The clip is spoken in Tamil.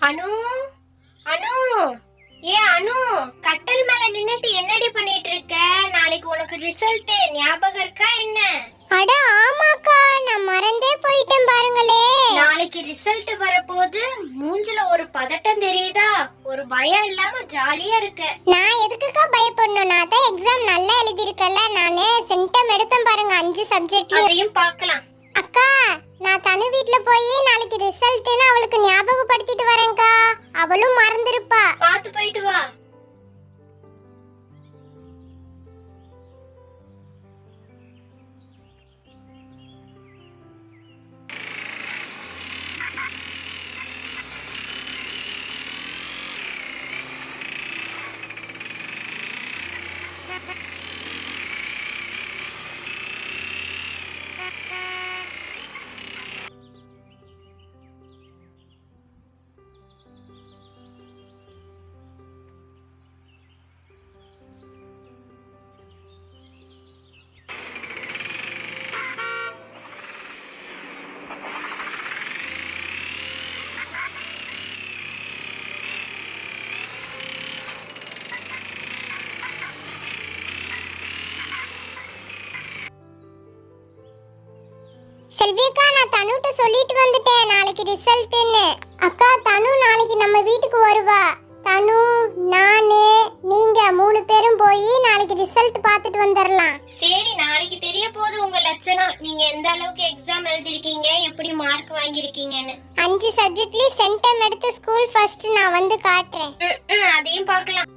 அனு அனு ஏ அனு, கட்டல் மேல நின்னுட்டு என்னடி பண்ணிட்டு இருக்க? நாளைக்கு உனக்கு ரிசல்ட் ஞாபகம் இருக்கா என்ன? அட ஆமாக்கா, நான் மறந்தே போயிட்டேன் பாருங்களே. நாளைக்கு ரிசல்ட் வரப்போது, மூஞ்சில ஒரு பதட்டம் தெரியுதா? ஒரு பயம் இல்லாம ஜாலியா இருக்க. நான் எதுக்குக்கா பயப்படணும்? நான் தான் எக்ஸாம் நல்லா எழுதிருக்கல. நானே சென்டம் எடுப்பேன் பாருங்க 5 சப்ஜெக்ட்லயும். அதையும் பார்க்கலாம். அக்கா, நான் தனு வீட்ல போய் நாளைக்கு ரிசல்ட்னு அவளுக்கு ஞாபகப்படுத்திட்டு வரேன்க்கா. அவளும் மறந்துருப்பா. பாத்து போயிட்டு வா. செல்வி அக்கா, நான் தனுட்ட சொல்லிட்டு வந்துட்டேன் நாளைக்கு ரிசல்ட்னு. அக்கா, தனு நாளைக்கு நம்ம வீட்டுக்கு வருவா. தனு, நானு, நீங்க 3 பேரும் போய் நாளைக்கு ரிசல்ட் பார்த்துட்டு வந்துடலாம். சரி, நாளைக்கு தெரிய போகுது உங்க லட்சணம். நீங்க எந்த அளவுக்கு எக்ஸாம் எழுதிருக்கீங்க, எப்படி மார்க் வாங்கிருக்கீங்கன்னு. 5 சப்ஜெக்ட்லயும் சென்டம் எடுத்து ஸ்கூல் ஃபர்ஸ்ட் நான் வந்து காட்டுறேன். அதையும் பார்க்கலாம்.